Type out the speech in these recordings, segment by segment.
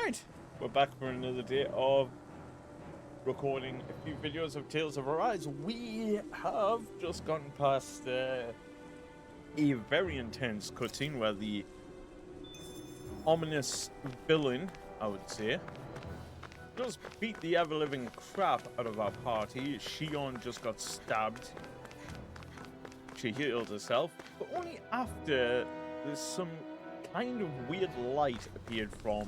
Right, we're back for another day of recording a few videos of Tales of Arise. We have just gotten past a very intense cutscene where the ominous villain, I would say, just beat the ever-living crap out of our party. Shion just got stabbed. She healed herself, but only after there's some kind of weird light appeared from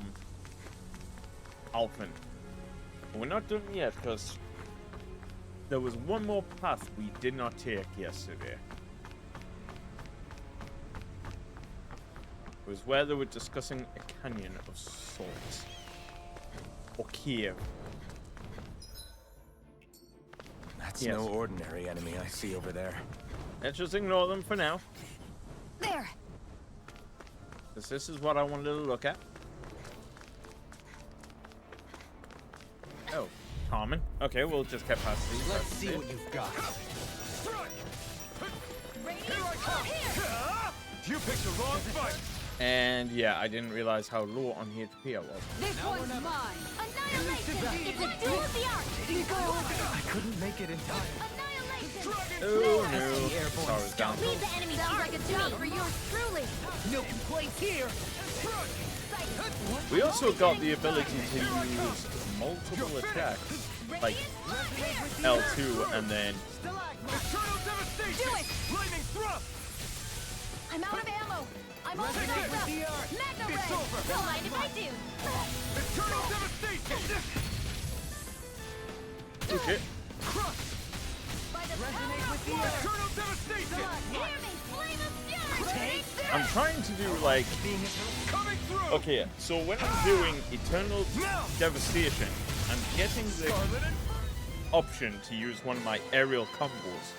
Alphen. But we're not done yet because there was one more path we did not take yesterday. It was where they were discussing a canyon of sorts. Or cave. That's no ordinary enemy I see over there. Let's just ignore them for now. There! Because this is what I wanted to look at. Oh, common. Okay, we'll just get past these. Let's see what you've got. You picked the wrong fight. And yeah, I didn't realize how low on HP I was. This one's mine! Annihilation! It's a duel of the arts! I couldn't make it in time. Annihilation! Oh no. Sorry, was down. Leave the enemy's arc like a job for yours truly! No place here. We also got the ability to use multiple attacks, like L2 and then. Do it! Lightning thrust. I'm out of ammo! I'm all messed up! Magna Ray! Don't mind if I do! Eternal devastation. Okay. Crush. By the Resonate power with of the force! eternal devastation. Hear me! Flame of fury! Take this. I'm trying to do like. Coming through. Okay, so when I'm doing Eternal Devastation, I'm getting the Scarlet and option to use one of my aerial combos.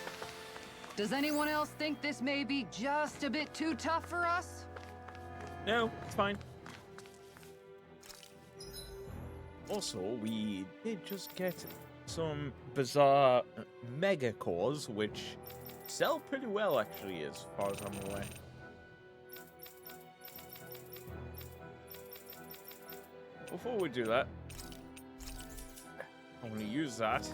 Does anyone else think this may be just a bit too tough for us? No, it's fine. Also, we did just get some bizarre mega cores, which sell pretty well, actually, as far as I'm aware. Before we do that, I'm going to use that.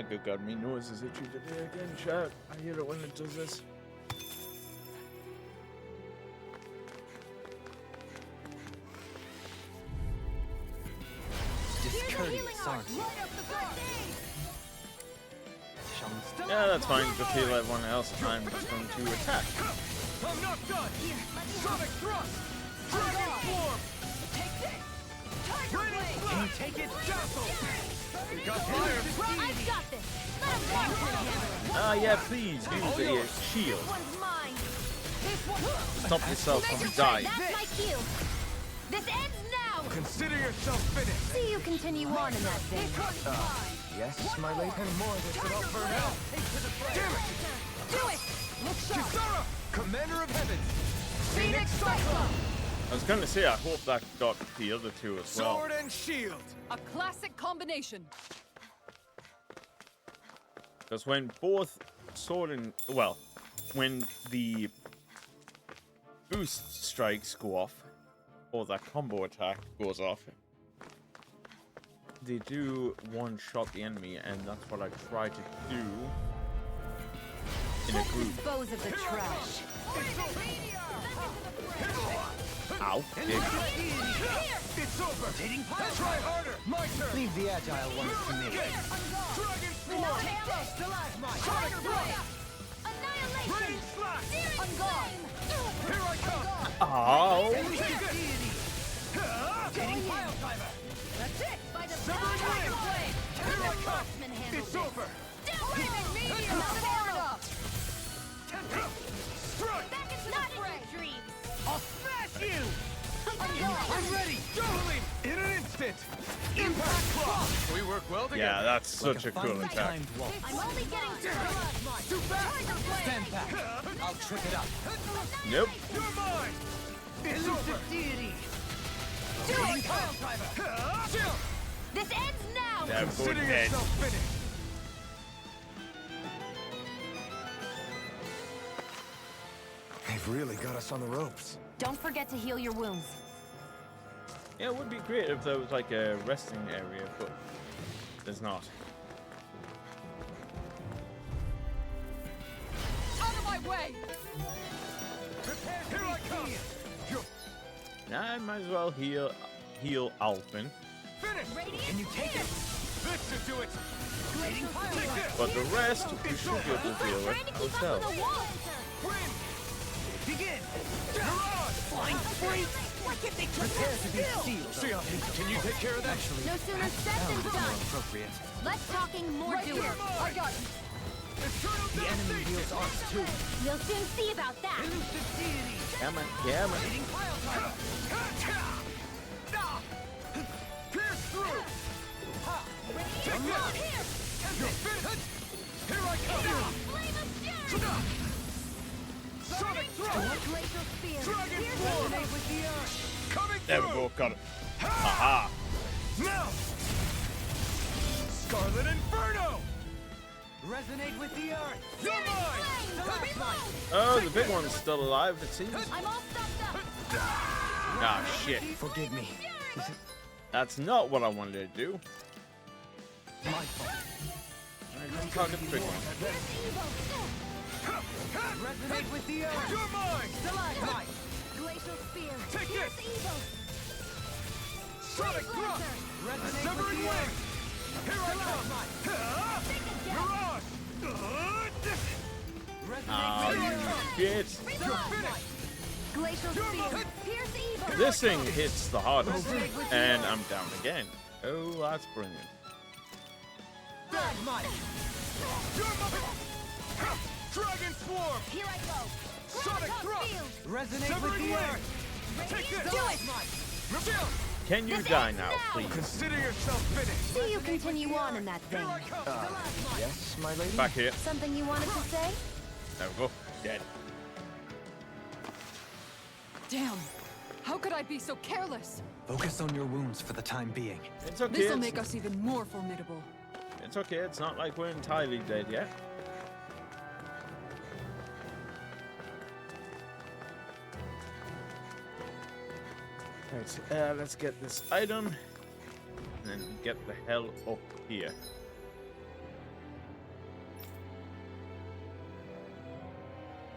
Good God, me noises at you today again, chat. I hear it when it does this. discourteous, aren't you? Yeah, that's fine. Just heal everyone else. I'm just going to attack. I'm not done. Sonic thrust. Dragon form. Can you take it? Dazzle. We got fire. I've got this! Let him walk! Yeah, please use the shield. This one's mine! This one... Stop yourself from dying. That's my cue! This ends now! Consider yourself finished. See you continue on in that vein. Yes, my late and more this would all burn out. Damn it! Do it! Look sharp! Kisara, Commander of Heavens. Phoenix Cyclone! I was going to say, I hope that got the other two as well. Sword and shield. A classic combination. Because when both sword and... Well, when the boost strikes go off, or that combo attack goes off, they do one-shot the enemy, and that's what I try to do in a Let's group. dispose of the trash. Ow. Dick. It's over. Try harder. My turn. Leave the agile ones to me. Dragon form. Stalagmite. Sonic thrust. Annihilation! Rain slash. On guard! Here I come. Ow. Taking pile driver. That's it! By the Severed power of wing. flame! Here I come. Marksman handles It's it. over. Flaming meteor! Out of ammo! Strike. Back into the fray! Dreams! I'll smash you. I'm I'm ready. Dueling in an instant. Impact claw. We work well together. Yeah, that's such a cool attack. Timed walk. I'm only getting started! Too fast. Stand back. I'll trip it up. Nope. You're mine. It's over. Deity. Do it! Pile driver. Chill. This ends now! Damn, go Consider dead. yourself finished. They've really got us on the ropes. Don't forget to heal your wounds. Yeah, it would be great if there was like a resting area, but there's not. Out of my way! Prepare, here I come. I might as well heal Alpin, Finish. Can you take it? This should do it. Take this. but the rest we should be able to deal Trying to with keep up with ourselves. the wall. Win. Begin! Mirage. Flying free! Why can't they prepare to be sealed? Sia, can you take care of that? No sooner said than More done. appropriate. Less talking, more Right doing. here! I got you! Eternal The enemy devastation. wields arts too. We'll soon see about that. Elusive deity! Come on, come on. Hitting pile driver! Pierce through. Take this. You're finished. Here I come. Flame of fury! Sonic throw. Glacial spear. Dragon Pierce form. evil. With the earth! Coming There we through. go, got it. Aha! Now. Scarlet Inferno. Resonate with the earth! You're Searing mine. flame. That's mine. Oh, the big one's still alive, it seems. I'm all stopped up. Ah, shit. Forgive me. Is it That's not what I wanted to do. my fault? I'm talking the big one. Pierce evil. Resonate with the earth! You're mine. Stalagmite! Glacial spear. Take Pierce this. evil. Sonic thrust. Resonate with Severing the wing. earth! Here I come. Mirage. Resonate Oh, with the you earth! shit. You're finished. Glacial spear. Pierce evil. This thing hits the hardest, and I'm down again. Oh, that's brilliant. Stalagmite! You're mine. Dragon swarm. Here I go. Sonic Graviton thrust. field. Resonate with Severing the wing. earth! Take this. Do it. Reveal. Can you This die ends now, now. please? Consider yourself finished. See you continue on in that Here vein. I come. Yes, my lady? Back here. Something you wanted to say? There we go. Dead. Damn! How could I be so careless? Focus on your wounds for the time being. It's okay. This'll It's, make us even more formidable. it's okay. It's not like we're entirely dead yet. Right, let's get this item, and then get the hell up here.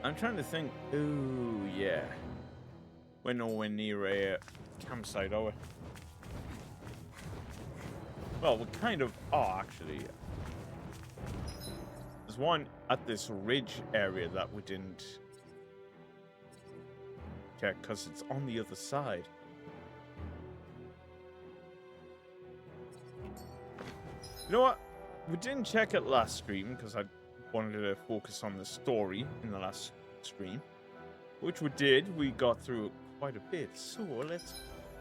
I'm trying to think. Ooh, yeah. We're nowhere near a campsite, are we? Well, we kind of are, actually. There's one at this ridge area that we didn't check, because it's on the other side. You know what? We didn't check it last stream, because I wanted to focus on the story in the last stream. Which we did. We got through quite a bit. So, let's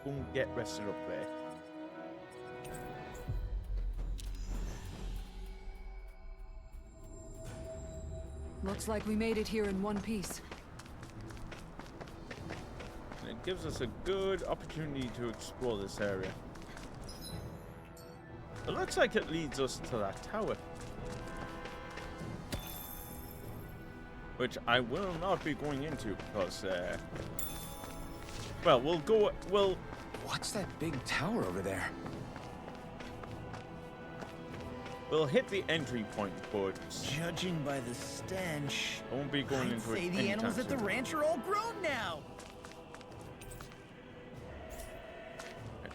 go and get rested up there. Looks like we made it here in one piece. And it gives us a good opportunity to explore this area. It looks like it leads us to that tower. Which I will not be going into because, well, we'll What's that big tower over there? we'll hit the entry point, but Judging by the stench, I won't be going I'd into it say the anytime animals at the soon. ranch are all grown now.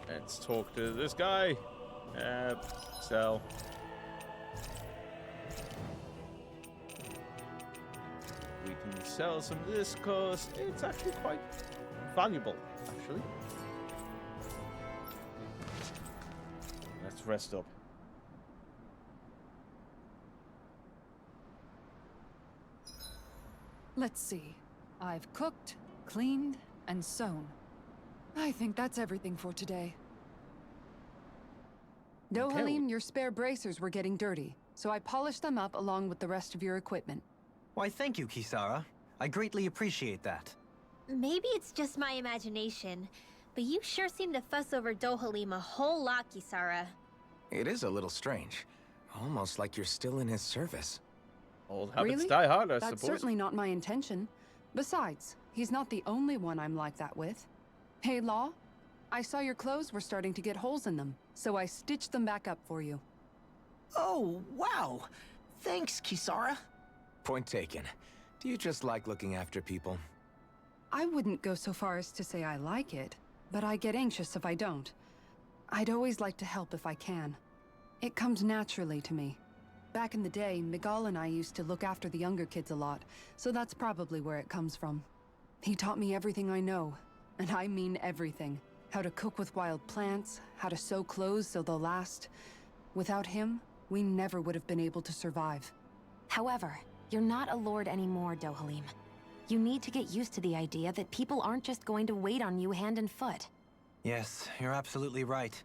Let's talk to this guy. Sell. We can sell some of this because it's actually quite valuable, actually. Let's rest up. Let's see. I've cooked, cleaned, and sewn. I think that's everything for today. Dohalim, your spare bracers were getting dirty, so I polished them up along with the rest of your equipment. Why, thank you, Kisara. I greatly appreciate that. Maybe it's just my imagination, but you sure seem to fuss over Dohalim a whole lot, Kisara. It is a little strange. Almost like you're still in his service. Old habits Really? die hard, I That's suppose. certainly not my intention. Besides, he's not the only one I'm like that with. Hey, Law, I saw your clothes were starting to get holes in them, so I stitched them back up for you. Oh, wow. Thanks, Kisara. Point taken. Do you just like looking after people? I wouldn't go so far as to say I like it, but I get anxious if I don't. I'd always like to help if I can. It comes naturally to me. Back in the day, Miguel and I used to look after the younger kids a lot, so that's probably where it comes from. He taught me everything I know, and I mean everything. How to cook with wild plants, how to sew clothes so they'll last. Without him, we never would have been able to survive. However, you're not a lord anymore, Dohalim. You need to get used to the idea that people aren't just going to wait on you hand and foot. Yes, you're absolutely right.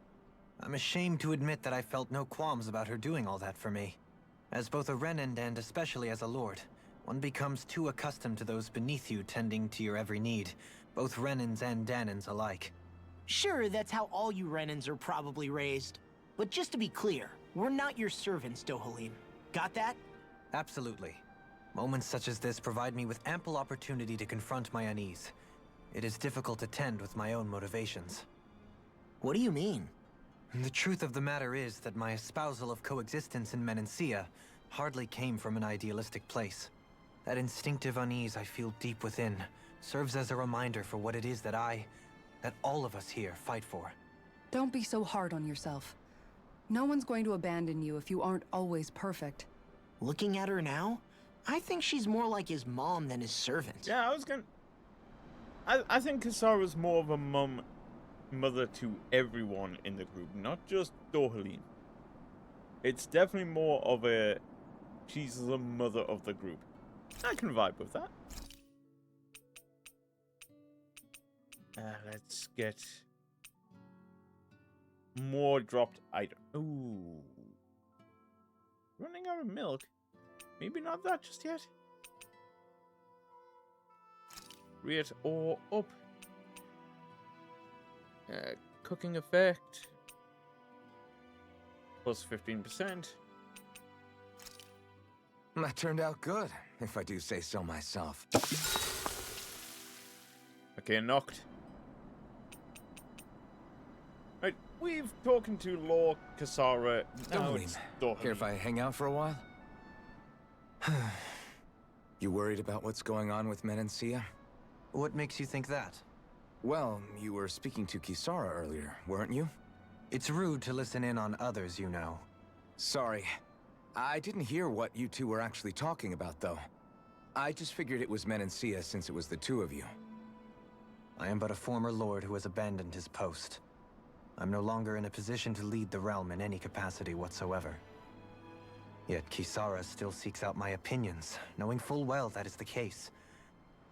I'm ashamed to admit that I felt no qualms about her doing all that for me. As both a Renan and especially as a lord, one becomes too accustomed to those beneath you tending to your every need, both Renans and Danans alike. Sure, that's how all you Renans are probably raised. But just to be clear, we're not your servants, Dohalim. Got that? Absolutely. Moments such as this provide me with ample opportunity to confront my unease. It is difficult to tend with my own motivations. What do you mean? The truth of the matter is that my espousal of coexistence in Menancia hardly came from an idealistic place. That instinctive unease I feel deep within serves as a reminder for what it is that all of us here fight for. Don't be so hard on yourself. No one's going to abandon you if you aren't always perfect. Looking at her now, I think she's more like his mom than his servant. Yeah, I think Kisara's more of a mother to everyone in the group, not just Dohalim. It's definitely more of she's the mother of the group. I can vibe with that. Let's get more dropped item. Ooh. Running out of milk? Maybe not that just yet. Rate or up. Cooking effect. Plus 15%. That turned out good, if I do say so myself. Okay, knocked. Right, we've talking to Lord Kisara. Now it's Dohalim. Care if I hang out for a while? You worried about what's going on with Menancia? What makes you think that? Well, you were speaking to Kisara earlier, weren't you? It's rude to listen in on others, you know. Sorry. I didn't hear what you two were actually talking about, though. I just figured it was Menancia since it was the two of you. I am but a former lord who has abandoned his post. I'm no longer in a position to lead the realm in any capacity whatsoever. Yet Kisara still seeks out my opinions, knowing full well that is the case.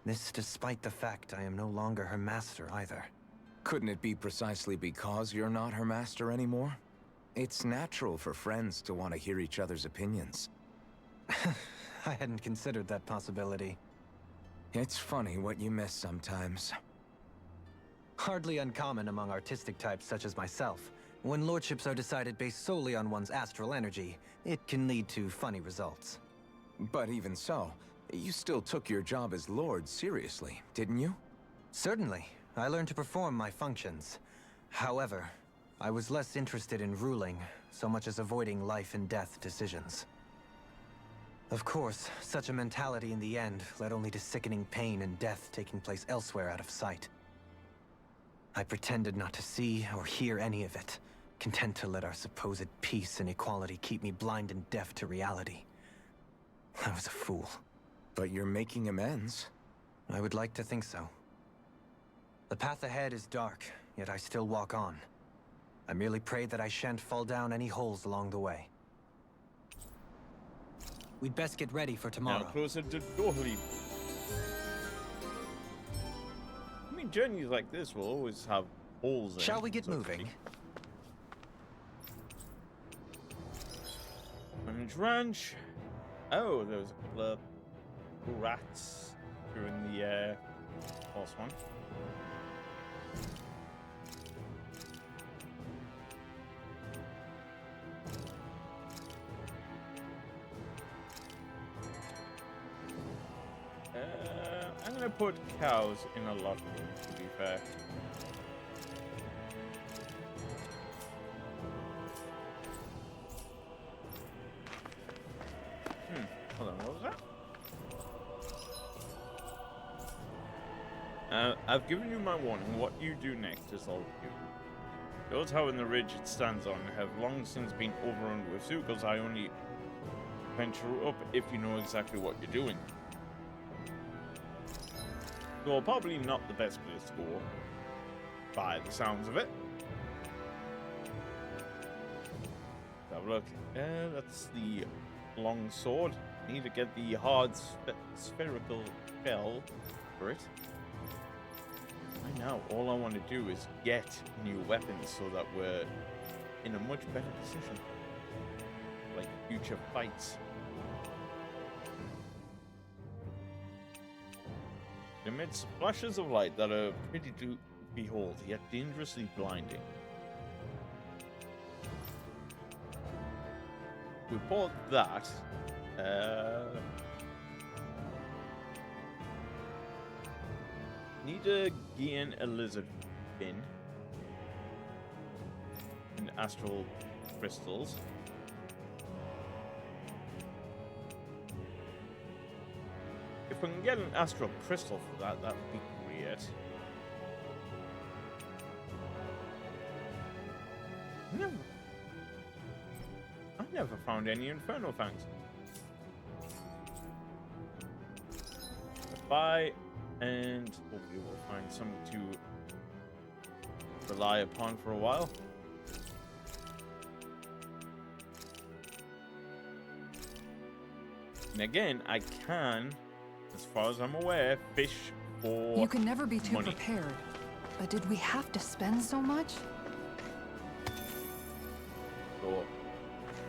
This despite the fact I am no longer her master either. Couldn't it be precisely because you're not her master anymore? It's natural for friends to want to hear each other's opinions. I hadn't considered that possibility. It's funny what you miss sometimes. Hardly uncommon among artistic types such as myself. When lordships are decided based solely on one's astral energy, it can lead to funny results. But even so, you still took your job as lord seriously, didn't you? Certainly. I learned to perform my functions. However, I was less interested in ruling, so much as avoiding life and death decisions. Of course, such a mentality in the end led only to sickening pain and death taking place elsewhere out of sight. I pretended not to see or hear any of it, content to let our supposed peace and equality keep me blind and deaf to reality. I was a fool. But you're making amends. I would like to think so. The path ahead is dark, yet I still walk on. I merely pray that I shan't fall down any holes along the way. We'd best get ready for tomorrow. Now closer to Dohalim. I mean, journeys like this will always have holes in. Shall we get so to moving? speak. Orange Ranch. Oh, there was a couple of rats during the last one. gonna put cows in a lot of rooms, to be fair. Hold on, what was that? I've given you my warning. What you do next is all you. The old tower in the ridge it stands on have long since been overrun with Zeugles. I only venture up if you know exactly what you're doing. Well, probably not the best place to go, by the sounds of it. Let's have a look. That's the long sword. I need to get the hard spherical shell for it. Right now, all I want to do is get new weapons so that we're in a much better position. Like future fights. Amidst flashes of light that are pretty to behold, yet dangerously blinding. We bought that. Need to gain a lizard fin and astral crystals. If we can get an astral crystal for that, that would be great. I never found any Inferno Fangs. Buy, and hopefully we'll find something to rely upon for a while. And again, I can, as far as I'm aware, fish for You can never be too money. prepared. But did we have to spend so much? So,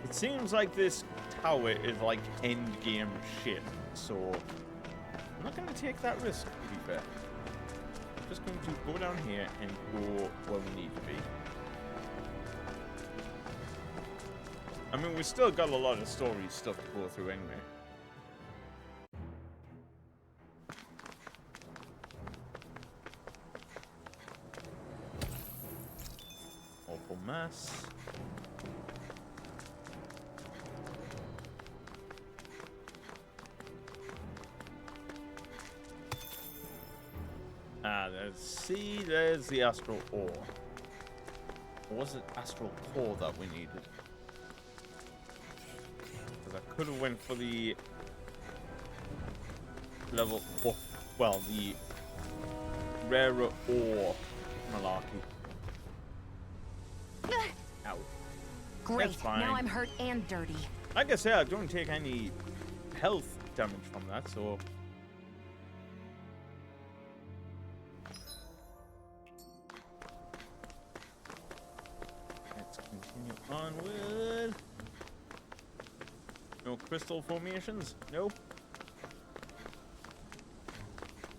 it seems like this tower is like end game shit. So, I'm not going to take that risk, to be fair. I'm just going to go down here and go where we need to be. I mean, we still got a lot of story stuff to go through anyway. Awful mess. There's the astral ore. Or was it astral core that we needed? Because I could have went for the level 4, well, the rarer ore malarkey. Ow. Great. That's fine. Now I'm hurt and dirty. Like I said, I don't take any health damage from that, so... Let's continue onward. No crystal formations? Nope.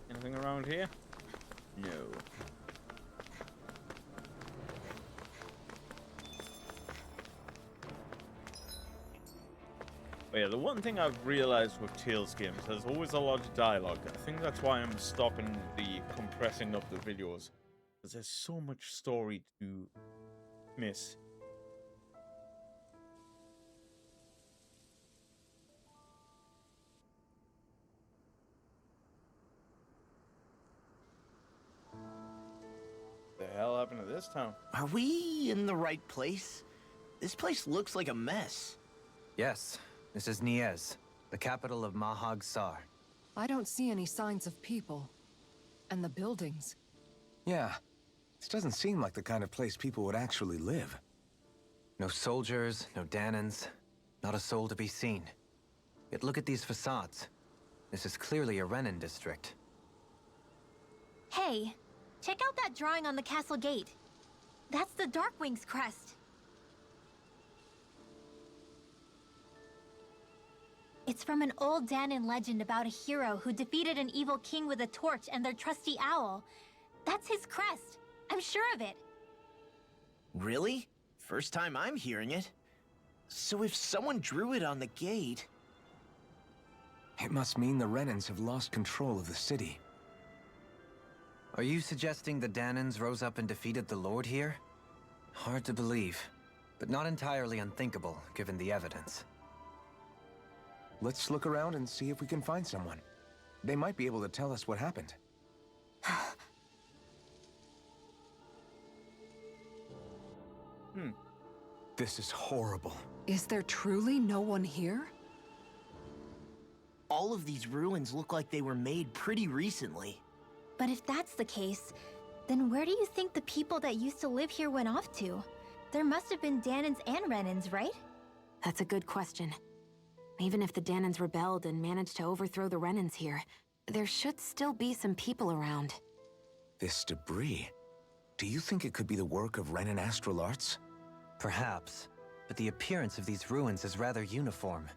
Anything around here? No. But yeah, the one thing I've realized with Tales games, there's always a lot of dialogue. I think that's why I'm stopping the compressing of the videos. Because there's so much story to miss. The hell happened to this town? Are we in the right place? This place looks like a mess. Yes, this is Niez, the capital of Mahag Sar. I don't see any signs of people. And the buildings. Yeah, this doesn't seem like the kind of place people would actually live. No soldiers, no Danans, not a soul to be seen. Yet look at these facades. This is clearly a Renan district. Hey, check out that drawing on the castle gate. That's the Darkwing's crest. It's from an old Danan legend about a hero who defeated an evil king with a torch and their trusty owl. That's his crest. I'm sure of it. Really? First time I'm hearing it. So if someone drew it on the gate... It must mean the Renans have lost control of the city. Are you suggesting the Danans rose up and defeated the Lord here? Hard to believe, but not entirely unthinkable, given the evidence. Let's look around and see if we can find someone. They might be able to tell us what happened. This is horrible. Is there truly no one here? All of these ruins look like they were made pretty recently. But if that's the case, then where do you think the people that used to live here went off to? There must have been Danans and Renans, right? That's a good question. Even if the Danans rebelled and managed to overthrow the Renans here, there should still be some people around. This debris. Do you think it could be the work of Renan Astral Arts? Perhaps, but the appearance of these ruins is rather uniform,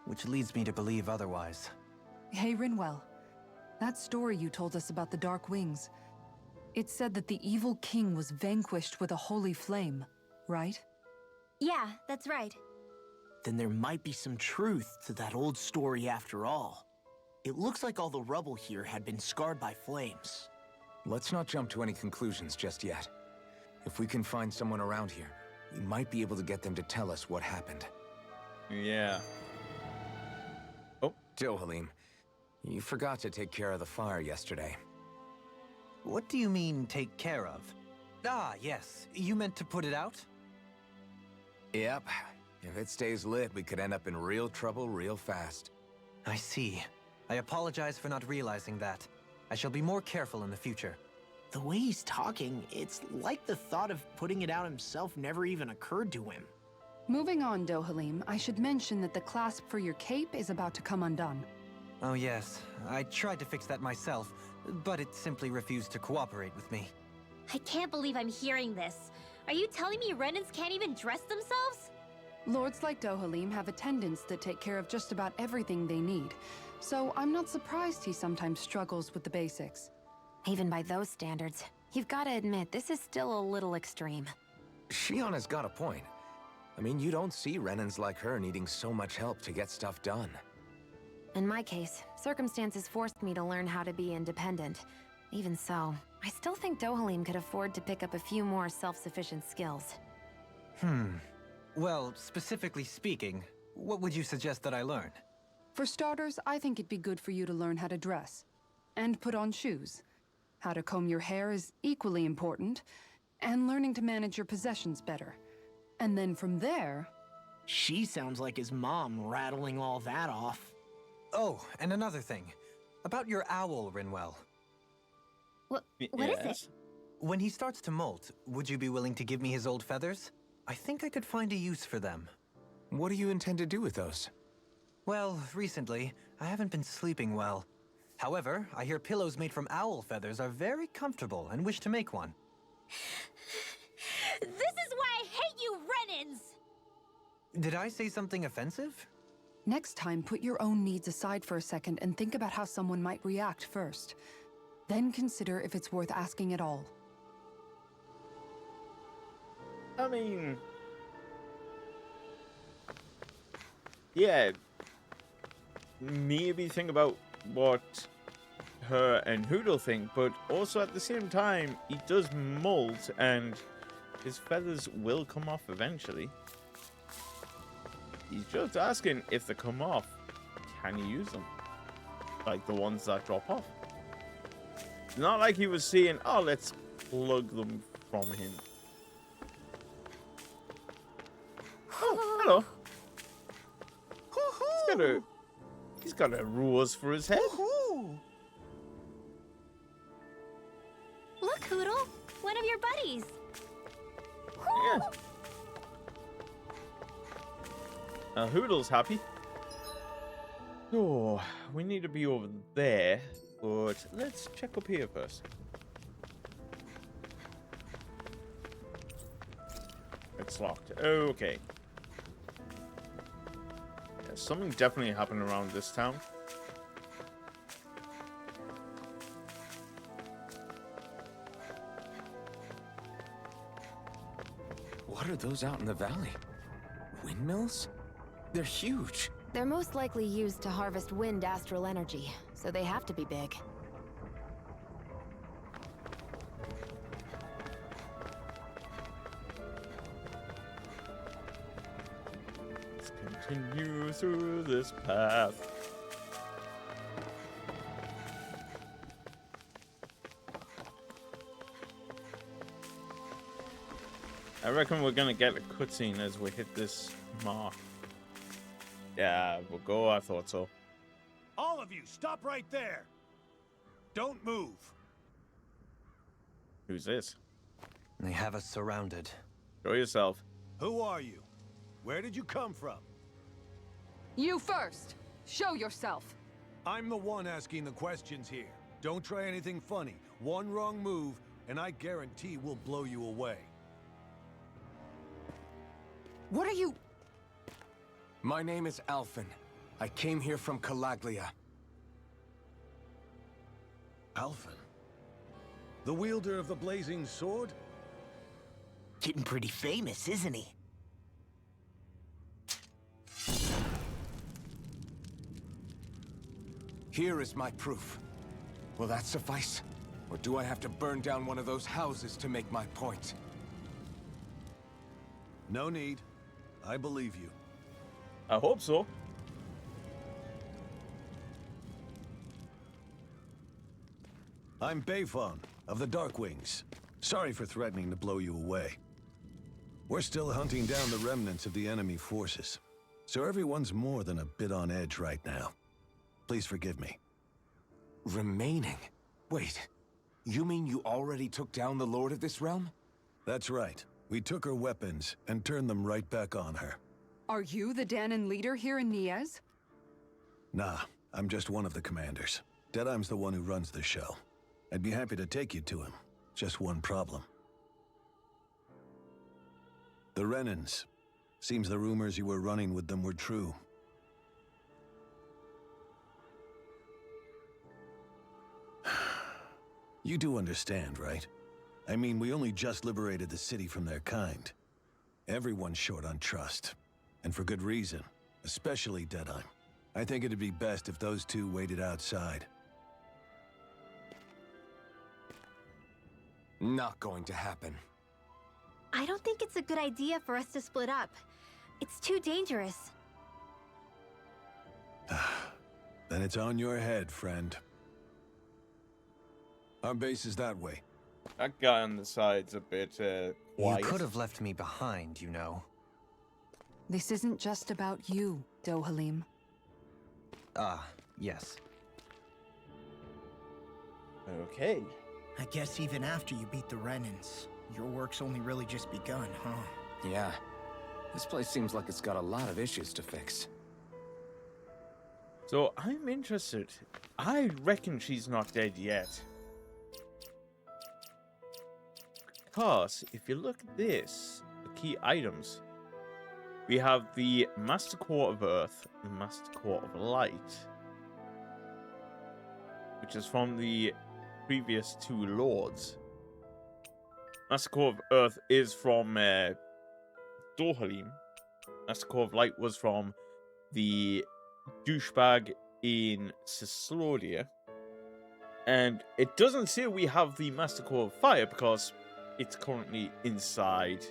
which leads me to believe otherwise. Hey, Rinwell. That story you told us about the Dark Wings. It said that the evil king was vanquished with a holy flame, right? Yeah, that's right. Then there might be some truth to that old story after all. It looks like all the rubble here had been scarred by flames. Let's not jump to any conclusions just yet. If we can find someone around here, we might be able to get them to tell us what happened. Yeah. Dohalim, you forgot to take care of the fire yesterday. What do you mean, take care of? Ah, yes. You meant to put it out? Yep. If it stays lit, we could end up in real trouble real fast. I see. I apologize for not realizing that. I shall be more careful in the future. The way he's talking, it's like the thought of putting it out himself never even occurred to him. Moving on, Dohalim, I should mention that the clasp for your cape is about to come undone. Oh yes, I tried to fix that myself, but it simply refused to cooperate with me. I can't believe I'm hearing this. Are you telling me Renans can't even dress themselves? Lords like Dohalim have attendants that take care of just about everything they need, so I'm not surprised he sometimes struggles with the basics. Even by those standards, you've got to admit this is still a little extreme. Shion has got a point. I mean, you don't see Renans like her needing so much help to get stuff done. In my case, circumstances forced me to learn how to be independent. Even so, I still think Dohalim could afford to pick up a few more self-sufficient skills. Well, specifically speaking, what would you suggest that I learn? For starters, I think it'd be good for you to learn how to dress. And put on shoes. How to comb your hair is equally important. And learning to manage your possessions better. And then from there... She sounds like his mom rattling all that off. Oh, and another thing. About your owl, Rinwell. What is Yes. it? When he starts to molt, would you be willing to give me his old feathers? I think I could find a use for them. What do you intend to do with those? Well, recently, I haven't been sleeping well. However, I hear pillows made from owl feathers are very comfortable and wish to make one. This is why I hate you, Renans! Did I say something offensive? Next time, put your own needs aside for a second and think about how someone might react first. Then consider if it's worth asking at all. I mean... Yeah. Maybe think about what her and Hoodle think, but also at the same time, he does molt and his feathers will come off eventually. He's just asking if they come off, can you use them? Like the ones that drop off. It's not like he was saying, oh, let's plug them from him. Oh, hello. He's got a rose for his head. Look, Hoodle! One of your buddies! Yeah. Hoodle's happy. Oh, we need to be over there, but let's check up here first. It's locked. Okay. Yeah, something definitely happened around this town. What are those out in the valley? Windmills? They're huge. They're most likely used to harvest wind astral energy, so they have to be big. continue through this path. I reckon we're gonna get a cutscene as we hit this mark. Yeah, we'll go. I thought so. All of you, stop right there. Don't move. Who's this? They have us surrounded. Show yourself. Who are you? Where did you come from? You first! Show yourself! I'm the one asking the questions here. Don't try anything funny. One wrong move, and I guarantee we'll blow you away. What are you... My name is Alphen. I came here from Calaglia. Alphen? The wielder of the blazing sword? Getting pretty famous, isn't he? Here is my proof. Will that suffice? Or do I have to burn down one of those houses to make my point? No need. I believe you. I hope so. I'm Bayfon, of the Darkwings. Sorry for threatening to blow you away. We're still hunting down the remnants of the enemy forces, so everyone's more than a bit on edge right now. Please forgive me. Remaining? Wait, you mean you already took down the Lord of this realm? That's right. We took her weapons and turned them right back on her. Are you the Dahnan leader here in Niez? Nah, I'm just one of the commanders. Deadeye's the one who runs the show. I'd be happy to take you to him. Just one problem. The Renans. Seems the rumors you were running with them were true. You do understand, right? I mean, we only just liberated the city from their kind. Everyone's short on trust. And for good reason. Especially Deadeye. I think it'd be best if those two waited outside. Not going to happen. I don't think it's a good idea for us to split up. It's too dangerous. Then it's on your head, friend. Our base is that way. That guy on the side's a bit quiet. You could have left me behind, you know. This isn't just about you, Dohalim. Ah, yes. Okay. I guess even after you beat the Renans, your work's only really just begun, huh? Yeah. This place seems like it's got a lot of issues to fix. So I'm interested. I reckon she's not dead yet. Because if you look at this, the key items, we have the Master Core of Earth and Master Core of Light, which is from the previous two lords. Master Core of Earth is from Dohalim. Master Core of Light was from the douchebag in Cyslodia. And it doesn't say we have the Master Core of Fire because it's currently inside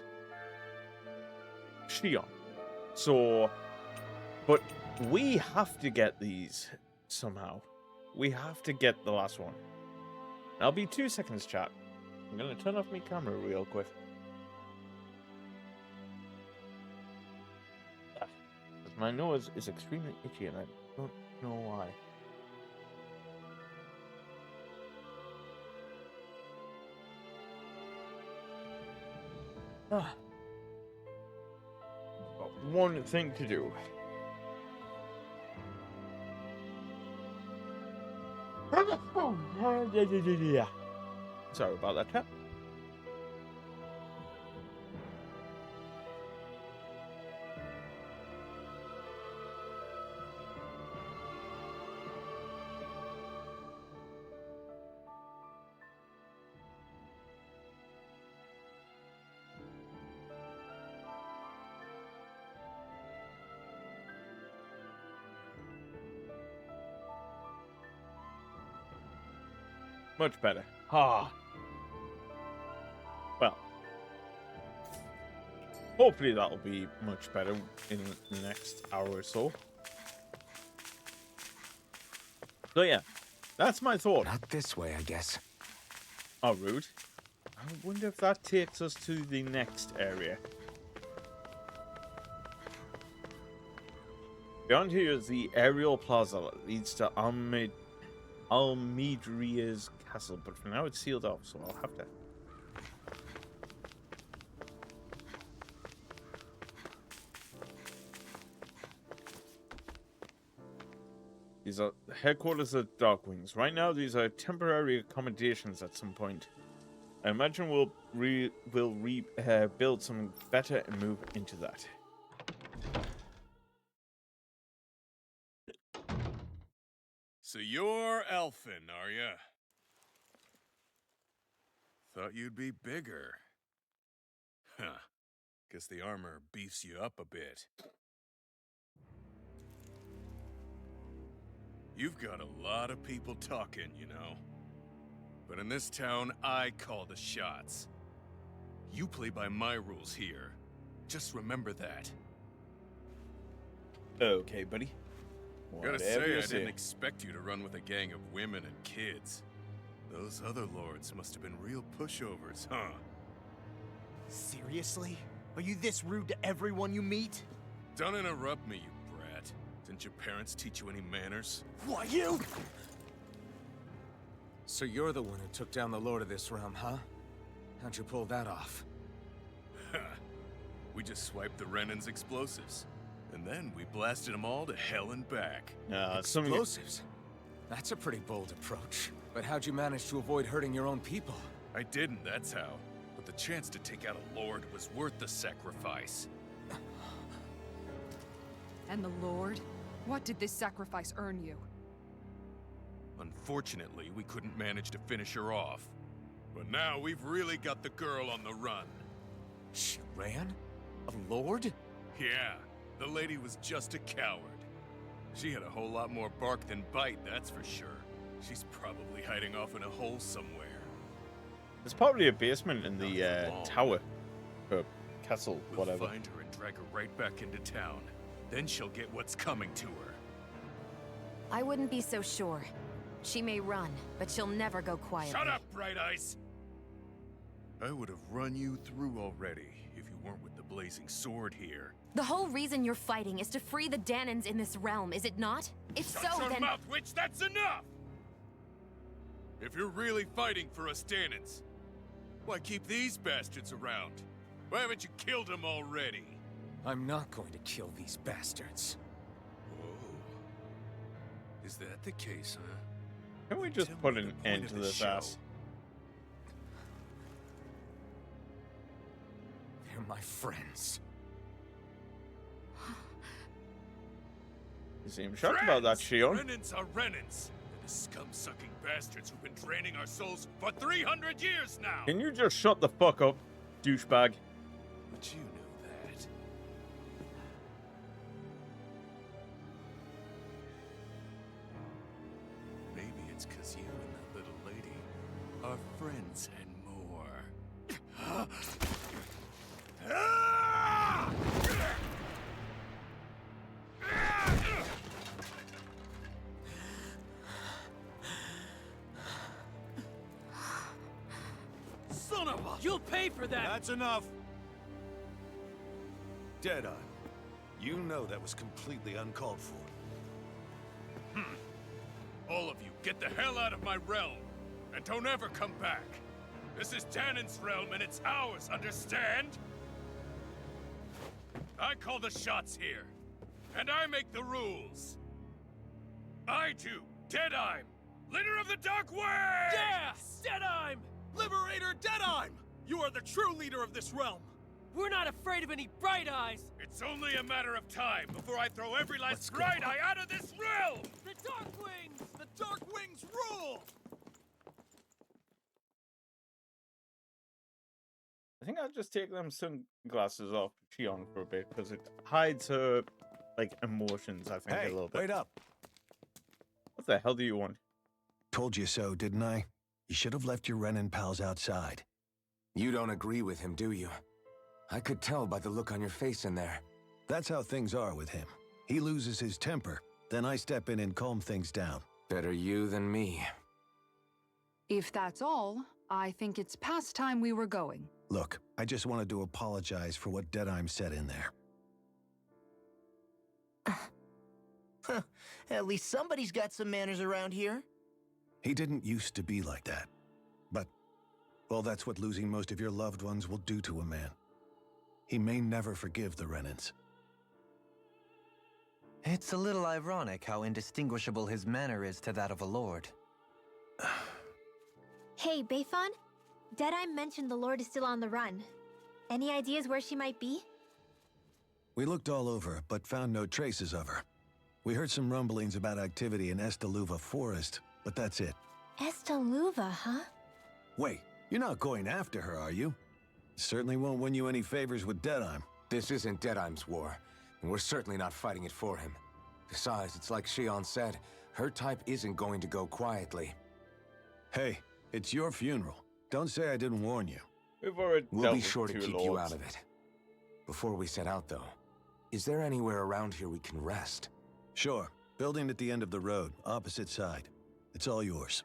Xion. So, but we have to get these somehow. We have to get the last one. I'll be 2 seconds, chat. I'm gonna turn off my camera real quick. Because my nose is extremely itchy and I don't know why. Got one thing to do. Sorry about that, chat. Much better. Ah. Well. Hopefully that'll be much better in the next hour or so. So yeah, that's my thought. Not this way, I guess. Oh, rude. I wonder if that takes us to the next area. Beyond here is the aerial plaza that leads to Almidria's castle, but for now it's sealed off, so I'll have to. These are headquarters of Darkwings. Right now, these are temporary accommodations at some point. I imagine we'll build something better and move into that. So you're elfin, are ya? Thought you'd be bigger. Huh. Guess the armor beefs you up a bit. You've got a lot of people talking, you know. But in this town, I call the shots. You play by my rules here. Just remember that. Okay, buddy. Gotta say, I didn't expect you to run with a gang of women and kids. Those other lords must have been real pushovers, huh? Seriously? Are you this rude to everyone you meet? Don't interrupt me, you brat. Didn't your parents teach you any manners? Why, you? So you're the one who took down the Lord of this realm, huh? How'd you pull that off? We just swiped the Renan's explosives. And then we blasted them all to hell and back. Explosives? That's a pretty bold approach. But how'd you manage to avoid hurting your own people? I didn't, that's how. But the chance to take out a lord was worth the sacrifice. And the Lord? What did this sacrifice earn you? Unfortunately, we couldn't manage to finish her off. But now we've really got the girl on the run. She ran? A lord? Yeah, the lady was just a coward. She had a whole lot more bark than bite, that's for sure. She's probably hiding off in a hole somewhere. There's probably a basement in the tower. Or castle, We'll whatever. find her and drag her right back into town. Then she'll get what's coming to her. I wouldn't be so sure. She may run, but she'll never go quietly. Shut up, Bright Eyes! I would have run you through already if you weren't with the blazing sword here. The whole reason you're fighting is to free the Danans in this realm, is it not? If Shut so, your then... mouth, witch! That's enough! If you're really fighting for us Danans, why keep these bastards around? Why haven't you killed them already? I'm not going to kill these bastards. Oh. Is that the case, huh? Can we just Tell put me an the point end of to the this show. ass? They're my friends. You seem shocked about that, Shion. Renans are Renans. They're the scum-sucking bastards who've been draining our souls for 300 years now! Can you just shut the fuck up, douchebag? But you know that. Maybe it's because you and that little lady are friends and more. Son of a... You'll pay for that! That's enough! Deadeye, you know that was completely uncalled for. All of you, get the hell out of my realm! And don't ever come back! This is Danan's realm and it's ours, understand? I call the shots here. And I make the rules. I do, Deadeye, leader of the Dark Wings! Yeah! Deadime! Liberator Deadime! You are the true leader of this realm! We're not afraid of any Bright Eyes! It's only a matter of time before I throw every last Let's go. Bright Eye out of this realm! The Dark Wings! The Dark Wings rule! I think I'll just take them sunglasses off Shion for a bit because it hides her like emotions. I think Hey, a little bit. wait up. What the hell do you want? Told you so, didn't I? You should have left your Renan pals outside. You don't agree with him, do you? I could tell by the look on your face in there. That's how things are with him. He loses his temper, then I step in and calm things down. Better you than me. If that's all, I think it's past time we were going. Look, I just wanted to apologize for what Deadheim said in there. At least somebody's got some manners around here. He didn't used to be like that. But, well, that's what losing most of your loved ones will do to a man. He may never forgive the Renans. It's a little ironic how indistinguishable his manner is to that of a lord. Hey, Beifan? Deadeye mentioned the Lord is still on the run. Any ideas where she might be? We looked all over, but found no traces of her. We heard some rumblings about activity in Estaluva Forest, but that's it. Estaluva, huh? Wait, you're not going after her, are you? Certainly won't win you any favors with Deadheim. This isn't Deadheim's war, and we're certainly not fighting it for him. Besides, it's like Shion said, her type isn't going to go quietly. Hey, it's your funeral. Don't say I didn't warn you. We've already We'll dealt be with sure to two keep lords. you out of it. Before we set out, though, is there anywhere around here we can rest? Sure. Building at the end of the road, opposite side. It's all yours.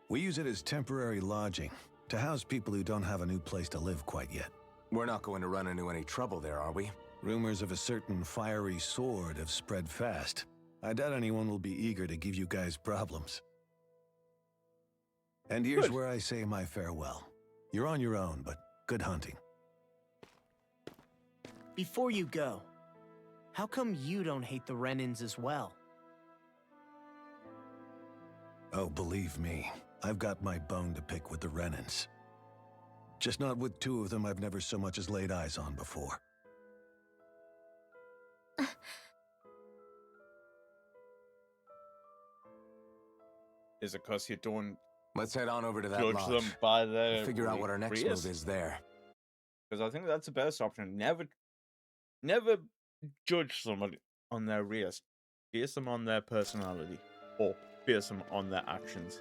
We use it as temporary lodging, to house people who don't have a new place to live quite yet. We're not going to run into any trouble there, are we? Rumors of a certain fiery sword have spread fast. I doubt anyone will be eager to give you guys problems. And here's Good. where I say my farewell. You're on your own, but good hunting. Before you go, how come you don't hate the Renans as well? Oh, believe me, I've got my bone to pick with the Renans. Just not with two of them I've never so much as laid eyes on before. Is it because you don't Let's head on over to that judge lodge. them by their and figure out what our next race? move is there. Because I think that's the best option. Never judge somebody on their race. Base them on their personality, or base them on their actions.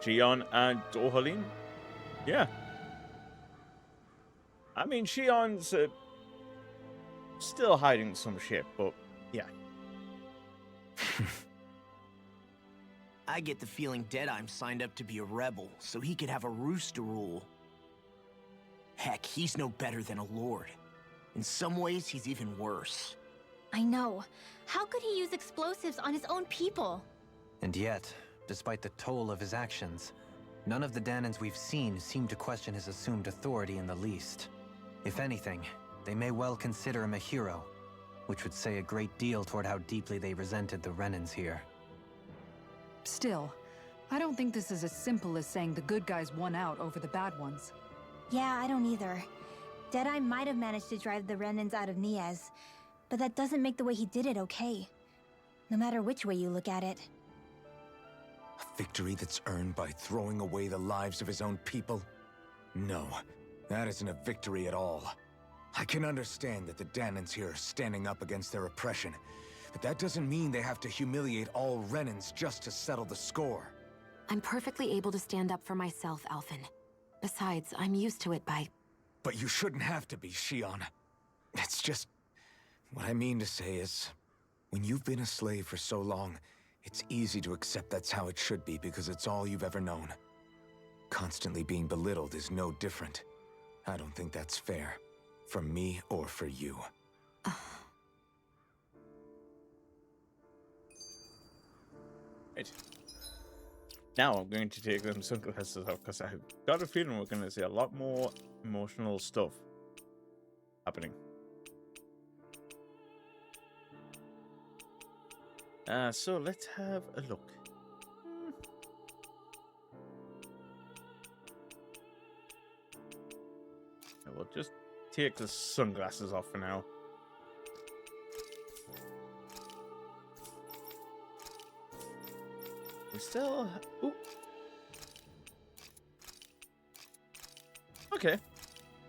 Shion and Dohalim? Yeah. I mean, Shion's still hiding some shit, but yeah. I get the feeling Deadheim signed up to be a rebel, so he could have a rooster rule. Heck, he's no better than a lord. In some ways, he's even worse. I know. How could he use explosives on his own people? And yet, despite the toll of his actions, none of the Danans we've seen seem to question his assumed authority in the least. If anything, they may well consider him a hero, which would say a great deal toward how deeply they resented the Renans here. Still, I don't think this is as simple as saying the good guys won out over the bad ones. Yeah, I don't either. Deadeye might have managed to drive the Renans out of Niaz, but that doesn't make the way he did it okay. No matter which way you look at it. A victory that's earned by throwing away the lives of his own people? No, that isn't a victory at all. I can understand that the Danans here are standing up against their oppression, but that doesn't mean they have to humiliate all Renans just to settle the score. I'm perfectly able to stand up for myself, Alphen. Besides, I'm used to it by... But you shouldn't have to be, Shion. It's just... What I mean to say is, when you've been a slave for so long, it's easy to accept that's how it should be because it's all you've ever known. Constantly being belittled is no different. I don't think that's fair. For me or for you. Right. Now I'm going to take them sunglasses off because I've got a feeling we're going to see a lot more emotional stuff happening. So let's have a look. We'll just take the sunglasses off for now. We still... Ooh. Okay.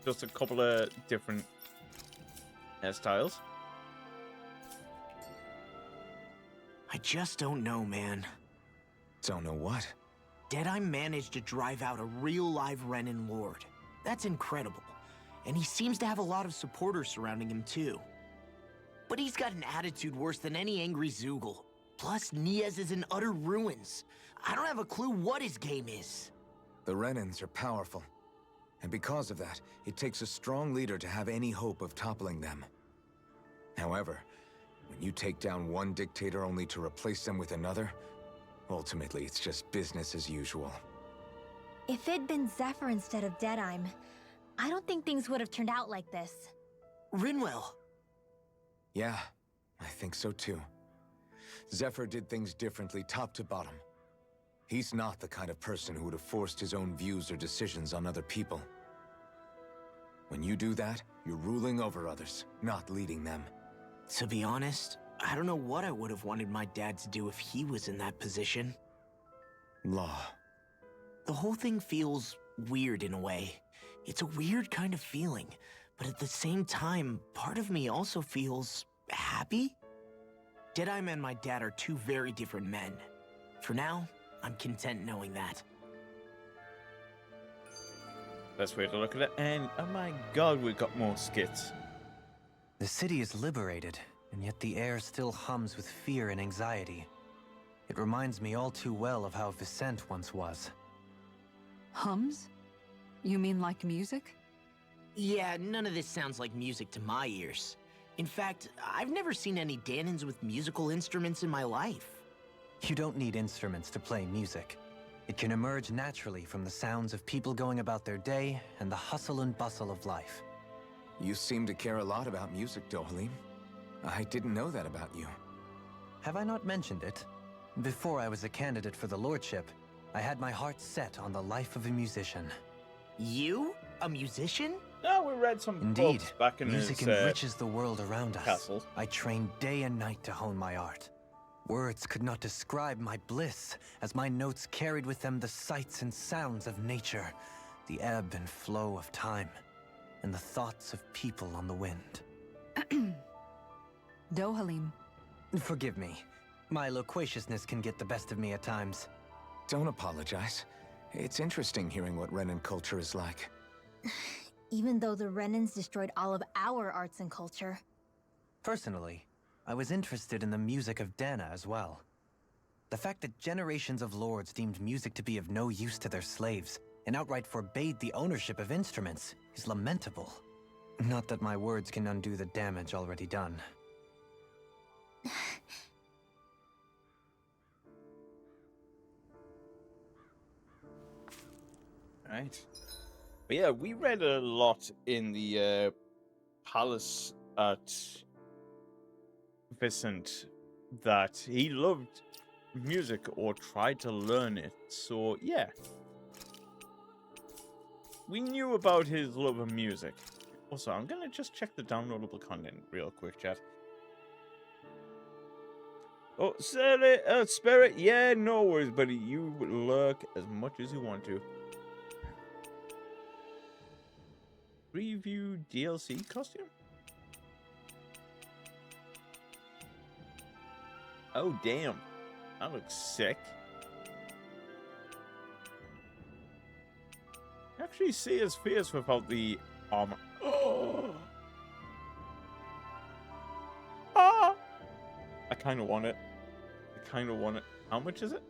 Just a couple of different hairstyles. I just don't know, man. Don't know what? Deadeye managed to drive out a real live Renan lord. That's incredible. And he seems to have a lot of supporters surrounding him too. But he's got an attitude worse than any angry Zoogle. Plus, Niez is in utter ruins. I don't have a clue what his game is. The Renans are powerful. And because of that, it takes a strong leader to have any hope of toppling them. However, when you take down one dictator only to replace them with another, ultimately it's just business as usual. If it'd been Zephyr instead of Deadheim, I don't think things would have turned out like this. Rinwell. Yeah, I think so too. Zephyr did things differently top to bottom. He's not the kind of person who would have forced his own views or decisions on other people. When you do that, you're ruling over others, not leading them. To be honest, I don't know what I would have wanted my dad to do if he was in that position. Law. The whole thing feels weird in a way. It's a weird kind of feeling, but at the same time, part of me also feels happy. Deadheim and my dad are two very different men. For now, I'm content knowing that. Best way to look at it. And oh my god, we've got more skits. The city is liberated, and yet the air still hums with fear and anxiety. It reminds me all too well of how Vicente once was. Hums? You mean like music? Yeah, none of this sounds like music to my ears. In fact, I've never seen any Dahnans with musical instruments in my life. You don't need instruments to play music. It can emerge naturally from the sounds of people going about their day and the hustle and bustle of life. You seem to care a lot about music, Dohalim. I didn't know that about you. Have I not mentioned it? Before I was a candidate for the lordship, I had my heart set on the life of a musician. You? A musician? No, we read some Indeed, books back in music his, enriches the world around us. castle. I trained day and night to hone my art. Words could not describe my bliss, as my notes carried with them the sights and sounds of nature, the ebb and flow of time, and the thoughts of people on the wind. Dohalim. Forgive me. My loquaciousness can get the best of me at times. Don't apologize. It's interesting hearing what Renan culture is like. Even though the Renans destroyed all of our arts and culture. Personally, I was interested in the music of Dana as well. The fact that generations of lords deemed music to be of no use to their slaves and outright forbade the ownership of instruments is lamentable. Not that my words can undo the damage already done. Right. But yeah, we read a lot in the palace at Vicente that he loved music or tried to learn it. So yeah, we knew about his love of music. Also, I'm gonna just check the downloadable content real quick, chat. Oh, Spirit, yeah, no worries, buddy. You lurk as much as you want to. Preview DLC costume? Oh, damn. That looks sick. Actually see his face without the armor. Oh! Ah! I kind of want it. How much is it?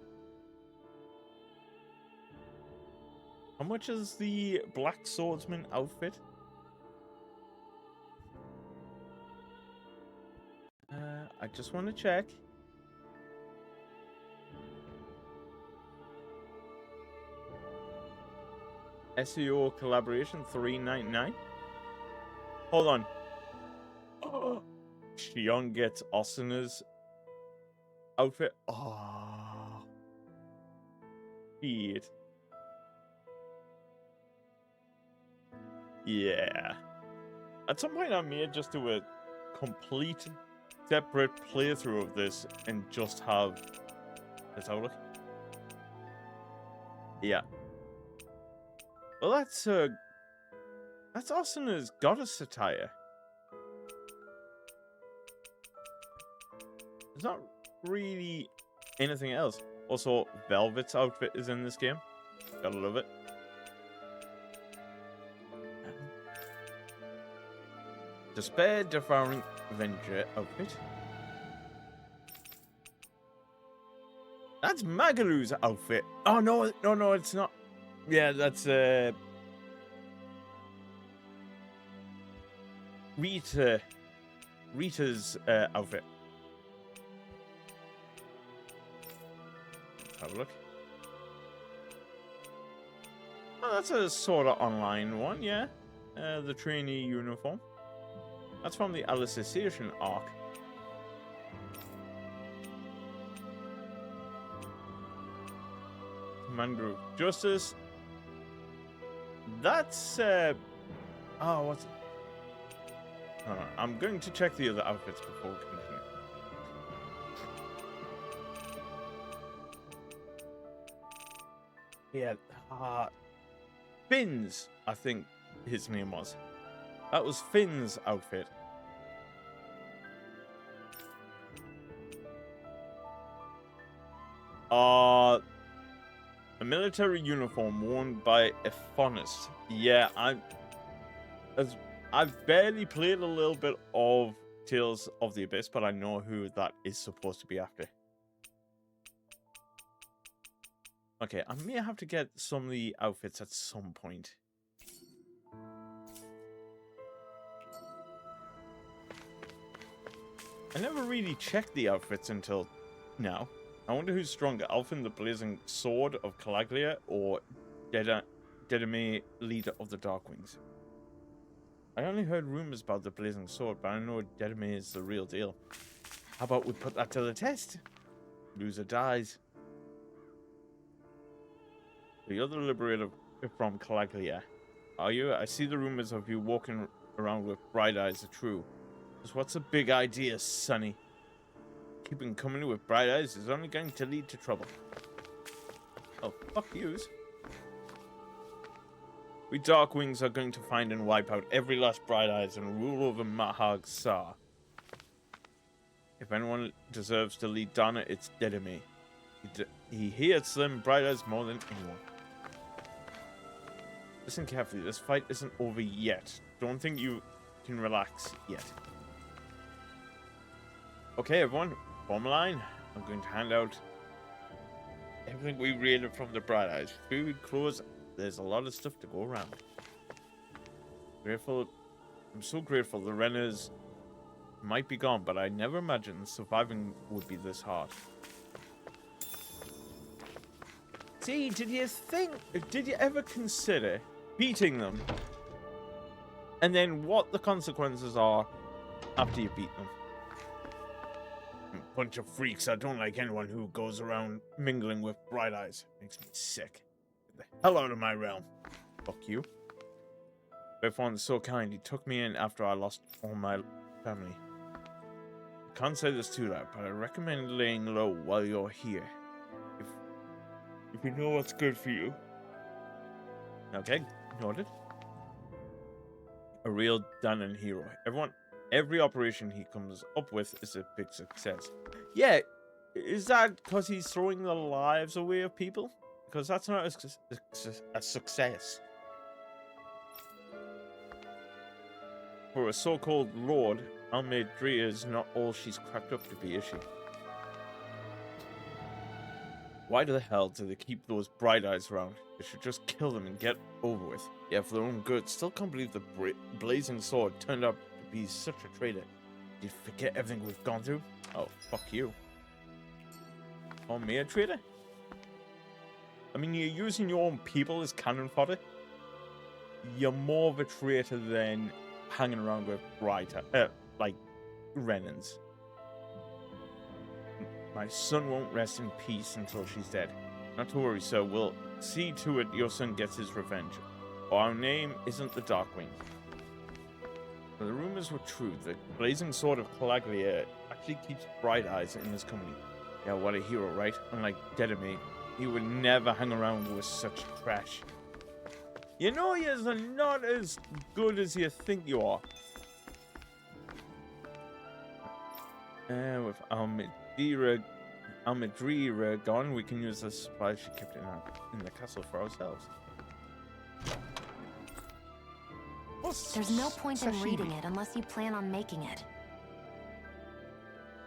How much is the Black Swordsman outfit? I just want to check. SEO collaboration $3.99. Hold on. Oh, Xion gets Asana's outfit. Oh, shit. Yeah. At some point, I may just do a complete separate playthrough of this and just have this outlook. Yeah. Well, that's Asana's goddess attire. There's not really anything else. Also, Velvet's outfit is in this game. Gotta love it. Despair Devouring Avenger outfit. That's Magalu's outfit. Oh, no, no, no, it's not. Yeah, that's, Rita's, outfit. Let's have a look. Oh, that's a sort of online one, yeah. The trainee uniform. That's from the Alicization arc. Commander of Justice. That's, oh, what's... I'm going to check the other outfits before we continue. Yeah, Finn's, I think his name was. That was Finn's outfit. A military uniform worn by a Faunus. Yeah, I've barely played a little bit of Tales of the Abyss, but I know who that is supposed to be after. Okay, I may have to get some of the outfits at some point. I never really checked the outfits until now. I wonder who's stronger, Alfyn the Blazing Sword of Calaglia or Dedame, leader of the Darkwings? I only heard rumors about the Blazing Sword, but I know Dedame is the real deal. How about we put that to the test? Loser dies. The other liberator from Calaglia. Are you? I see the rumors of you walking around with bright eyes are true. Just what's the big idea, Sonny? Keeping company with bright eyes is only going to lead to trouble. Oh, fuck yous. We Darkwings are going to find and wipe out every last bright eyes and rule over Mahag Saar. If anyone deserves to lead Dana, it's Dedame. He hates them bright eyes more than anyone. Listen carefully, this fight isn't over yet. Don't think you can relax yet. Okay, everyone, form a line. I'm going to hand out everything we raided from the bright eyes. Food, clothes, there's a lot of stuff to go around. Grateful. I'm so grateful the Renners might be gone, but I never imagined surviving would be this hard. See, did you ever consider beating them? And then what the consequences are after you beat them? Bunch of freaks. I don't like anyone who goes around mingling with bright eyes. Makes me sick. Get the hell out of my realm. Fuck you. Befon's so kind. He took me in after I lost all my family. I can't say this too loud, but I recommend laying low while you're here. If you know what's good for you. Okay, noted. A real Danan hero. Every operation he comes up with is a big success. Yeah, is that because he's throwing the lives away of people? Because that's not a success. For a so-called lord, Almedria is not all she's cracked up to be, is she? Why the hell do they keep those bright eyes around? They should just kill them and get over with. Yeah, for their own good. Still can't believe the Blazing Sword turned out to be such a traitor. Did you forget everything we've gone through? Oh, fuck you. Oh, me a traitor? I mean, you're using your own people as cannon fodder. You're more of a traitor than hanging around with like Renans. My son won't rest in peace until she's dead. Not to worry, sir. We'll see to it your son gets his revenge. Our name isn't the Darkwing. The rumors were true. The Blazing Sword of Calaglia actually keeps bright eyes in his company. Yeah, what a hero, right? Unlike Dedame, he would never hang around with such trash. You know you're not as good as you think you are. With Almedria gone, we can use the supplies she kept in the castle for ourselves. course. There's no point in Sashimi. reading it unless you plan on making it.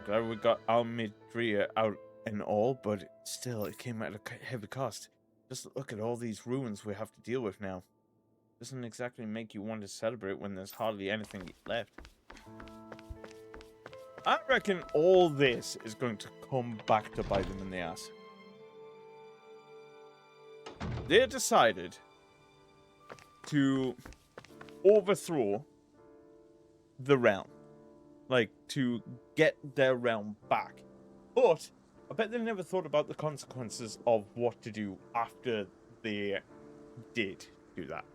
Glad we got Almidria out and all, but still, it came at a heavy cost. Just look at all these ruins we have to deal with now. Doesn't exactly make you want to celebrate when there's hardly anything left. I reckon all this is going to come back to bite them in the ass. They decided to overthrow the realm. Like, to get their realm back. But I bet they never thought about the consequences of what to do after they did do that.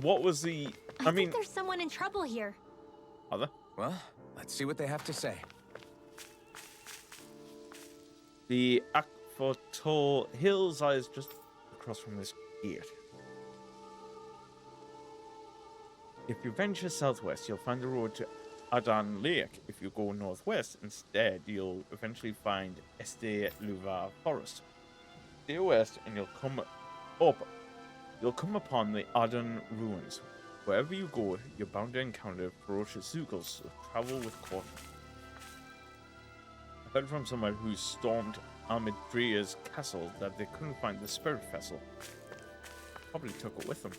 What was the... I mean... think there's someone in trouble here. Are there? Well, let's see what they have to say. The Akvotor Hills is just across from this gate. If you venture southwest, you'll find the road to Adan Lake. If you go northwest instead, you'll eventually find Este Luvar Forest. Stay west and you'll come up. You'll come upon the Adan ruins. Wherever you go, you're bound to encounter ferocious Zeugles, so travel with caution. I heard from someone who stormed Almidria's castle that they couldn't find the spirit vessel. Probably took it with them.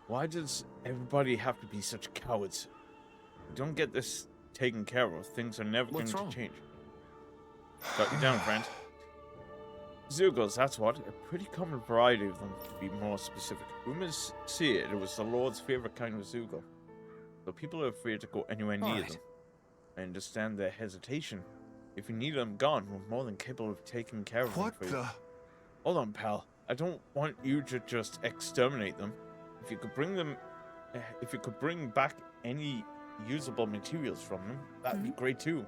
Why does everybody have to be such cowards? We don't get this taken care of. Things are never going to change. Got you down, friend. Zeugles, that's what. A pretty common variety of them, to be more specific. Rumors say it was the Lord's favorite kind of Zeugle. So people are afraid to go anywhere near them. I understand their hesitation. If you need them gone, we're more than capable of taking care of them for you. Hold on, pal. I don't want you to just exterminate them. If you could bring back any usable materials from them, that'd be great too.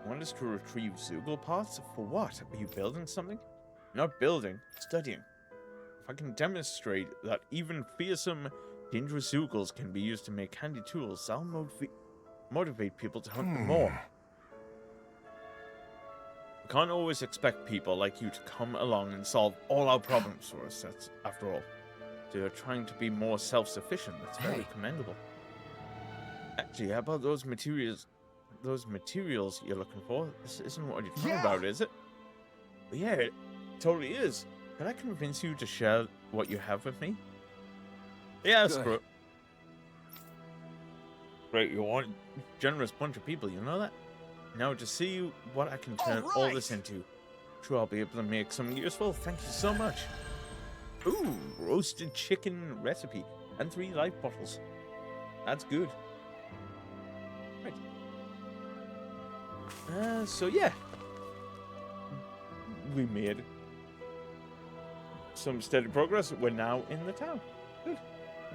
You want us to retrieve Zeugle parts? For what? Are you building something? Not building, studying. If I can demonstrate that even fearsome, dangerous Zeugles can be used to make handy tools, I'll motivate people to hunt them more. We can't always expect people like you to come along and solve all our problems for us, that's, after all. So you're trying to be more self-sufficient. That's very commendable. Actually, how about those materials you're looking for? This isn't what you're talking about, is it? Well, yeah, it totally is. Can I convince you to share what you have with me? Yeah, screw it. Great, you're one generous bunch of people, you know that? Now to see what I can turn all this into. Sure, I'll be able to make something useful. Thank you so much. Ooh, roasted chicken recipe and 3 life bottles. That's good. Right. So yeah. We made some steady progress. We're now in the town. Good.